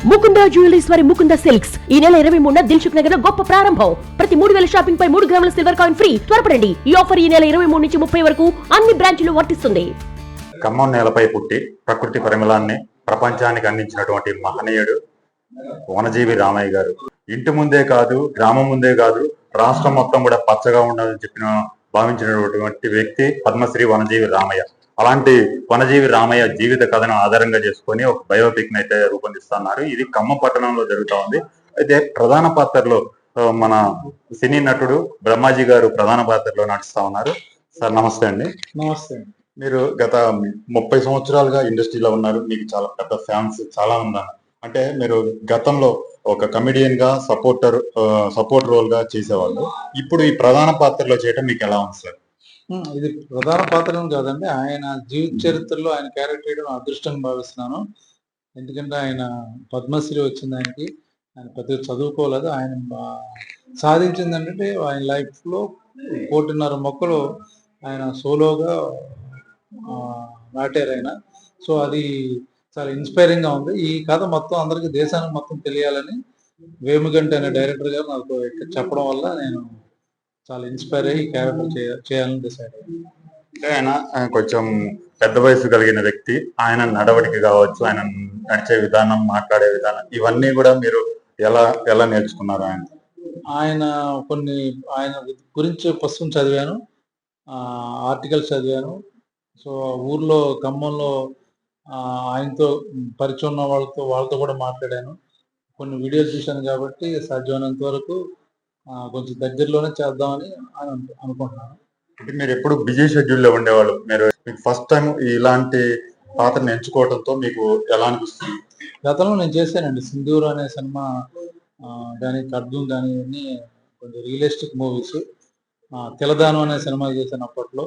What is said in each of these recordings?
Mukunda jewelleries వారి Mukunda silks ఈ నెల 23న దిల్సుఖ్ నగర్ లో గొప్ప ప్రారంభం. ప్రతి 3000 షాపింగ్ పై 3 గ్రాముల సిల్వర్ కాయిన్ ఫ్రీ. త్వరపడండి, ఈ ఆఫర్ ఈ నెల 23 నుంచి 30 వరకు అన్ని బ్రాంచ్లు వర్తిస్తుంది. ఖమ్మం నేలపై పుట్టి ప్రకృతి పరిమళాన్ని ప్రపంచానికి అందించినటువంటి మహనీయుడు వనజీవి రామయ్య గారు. ఇంటి ముందే కాదు, గ్రామం ముందే కాదు, రాష్ట్రం మొత్తం కూడా పచ్చగా ఉండాలని భావించినటువంటి వ్యక్తి పద్మశ్రీ వనజీవి రామయ్య. అలాంటి వనజీవి రామయ్య జీవిత కథను ఆధారంగా చేసుకొని ఒక బయోపిక్ ని అయితే రూపొందిస్తున్నారు. ఇది ఖమ్మం పట్టణంలో జరుగుతా ఉంది. అయితే ప్రధాన పాత్రలో మన సినీ నటుడు బ్రహ్మాజీ గారు ప్రధాన పాత్రలో నడుస్తా ఉన్నారు. సార్ నమస్తే అండి. నమస్తే. మీరు గత 30 సంవత్సరాలుగా ఇండస్ట్రీలో ఉన్నారు. మీకు చాలా పెద్ద ఫ్యాన్స్ చాలా ఉన్నారు. అంటే మీరు గతంలో ఒక కమెడియన్ గా సపోర్ట్ రోల్ గా చేసేవాళ్ళు. ఇప్పుడు ఈ ప్రధాన పాత్రలో చేయటం మీకు ఎలా ఉంది సార్? ఇది ప్రధాన పాత్ర కాదండి, ఆయన జీవిత చరిత్రలో ఆయన క్యారెక్టర్ చేయడం అదృష్టంగా భావిస్తున్నాను. ఎందుకంటే ఆయన పద్మశ్రీ వచ్చింది ఆయనకి. ఆయన పెద్దగా చదువుకోలేదు. ఆయన సాధించింది ఏంటంటే ఆయన లైఫ్లో 1.5 మొక్కలు ఆయన సోలోగా నాటారు ఆయన. సో అది చాలా ఇన్స్పైరింగ్ గా ఉంది. ఈ కథ మొత్తం అందరికి దేశానికి మొత్తం తెలియాలని వేముగంటి అనే డైరెక్టర్ గారు నాకు చెప్పడం వల్ల నేను చాలా ఇన్స్పైర్ అయ్యి ఈ క్యారెక్టర్ చేయాలని డిసైడ్ అయ్యాను. అంటే ఆయన కొంచెం పెద్ద వయసు కలిగిన వ్యక్తి. ఆయన నడవడికి కావచ్చు, ఆయన నడిచే విధానం, మాట్లాడే విధానం, ఇవన్నీ కూడా మీరు ఎలా నేర్చుకున్నారు? ఆయన ఆయన గురించి పుస్తకం చదివాను, ఆర్టికల్స్ చదివాను. సో ఊర్లో ఖమ్మంలో ఆయనతో పరిచయం ఉన్న వాళ్ళతో కూడా మాట్లాడాను. కొన్ని వీడియోలు చూశాను కాబట్టి సాధ్యమైనంత వరకు కొంచెం దగ్గరలోనే చేద్దామని అనుకుంటున్నాను. అంటే మీరు ఎప్పుడు బిజీ షెడ్యూల్లో ఉండేవాళ్ళు. మీకు ఫస్ట్ టైం ఇలాంటి పాత్రను ఎంచుకోవడంతో మీకు ఎలా అనిపిస్తుంది? గతంలో నేను చేశానండి. సింధూర్ అనే సినిమా కానీ, ఖడ్గం కానీ, ఇవన్నీ కొంచెం రియలిస్టిక్ మూవీస్. తిలదానం అనే సినిమా చేశాను అప్పట్లో.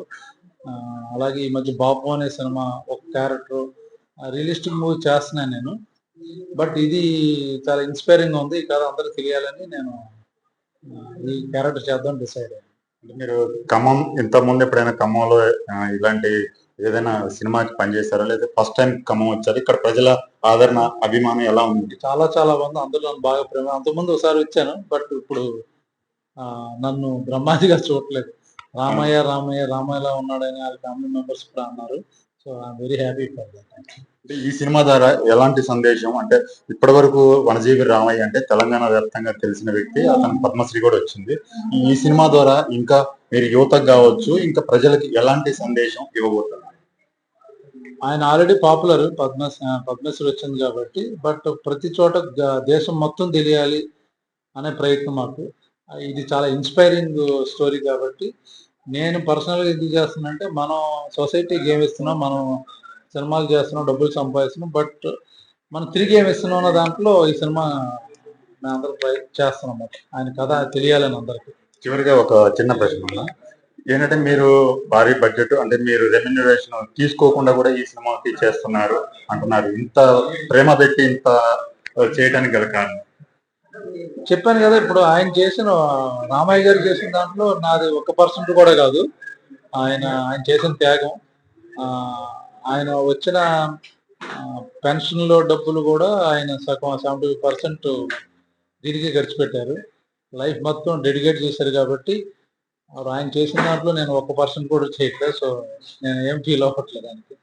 అలాగే ఈ మధ్య బాపు అనే సినిమా ఒక క్యారెక్టర్ రియలిస్టిక్ మూవీ చేస్తున్నాను నేను. బట్ ఇది చాలా ఇన్స్పైరింగ్ ఉంది. ఈ కథ అందరికి తెలియాలని నేను ఈ క్యారెక్టర్ చేద్దాం డిసైడ్ అయ్యాను. అంటే మీరు ఖమ్మం ఇంత ముందు ఎప్పుడైనా ఖమ్మంలో ఇలాంటి ఏదైనా సినిమాకి పనిచేస్తారా, లేదా ఫస్ట్ టైం ఖమ్మం వచ్చారు? ఇక్కడ ప్రజల ఆదరణ, అభిమానం ఎలా ఉంది? చాలా మంది అందరూ నన్ను బాగా ప్రేమ. అంతకుముందు ఒకసారి వచ్చాను, బట్ ఇప్పుడు నన్ను బ్రహ్మాజిగా చూడలేదు. రామయ్యలా ఉన్నాడని వాళ్ళ ఫ్యామిలీ మెంబర్స్ కూడా అన్నారు. So I'm very happy for that. ఈ సినిమా ద్వారా ఎలాంటి సందేశం, అంటే ఇప్పటి వరకు వనజీవి రామయ్య అంటే తెలంగాణ వ్యాప్తంగా తెలిసిన వ్యక్తి, అతను పద్మశ్రీ కూడా వచ్చింది. ఈ సినిమా ద్వారా ఇంకా మీరు యువతకు కావచ్చు, ఇంకా ప్రజలకి ఎలాంటి సందేశం ఇవ్వబోతున్నారు? ఆయన ఆల్రెడీ పాపులర్, పద్మశ్రీ వచ్చింది కాబట్టి. బట్ ప్రతి చోట దేశం మొత్తం తెలియాలి అనే ప్రయత్నం మాకు. ఇది చాలా ఇన్స్పైరింగ్ స్టోరీ కాబట్టి నేను పర్సనల్గా ఎందుకు చేస్తున్నానంటే, మనం సొసైటీకి ఏమి ఇస్తున్నాం, మనం సినిమాలు చేస్తున్నాం, డబ్బులు సంపాదిస్తున్నాం, బట్ మనం తిరిగి ఏమి ఇస్తున్నాం అన్న దాంట్లో ఈ సినిమా మేము అందరూ ట్రై చేస్తున్నాం. ఆయన కథ తెలియాలని అందరికి. చివరిగా ఒక చిన్న ప్రశ్న ఏంటంటే, మీరు భారీ బడ్జెట్, అంటే మీరు రెమ్యూనరేషన్ తీసుకోకుండా కూడా ఈ సినిమాకి చేస్తున్నారు అంటున్నారు. ఇంత ప్రేమ పెట్టి ఇంత చేయడానికి గల కారణం? చెప్పాను కదా, ఇప్పుడు ఆయన చేసిన రామయ్య గారు చేసిన దాంట్లో నాది 1% కూడా కాదు. ఆయన చేసిన త్యాగం, ఆయన వచ్చిన పెన్షన్లో డబ్బులు కూడా ఆయన సగం 70% దీనికి ఖర్చు పెట్టారు. లైఫ్ మొత్తం డెడికేట్ చేశారు కాబట్టి ఆయన చేసిన దాంట్లో నేను 1% కూడా చేయట్లేదు. సో నేను ఏం ఫీల్ అవ్వట్లేదు దానికి.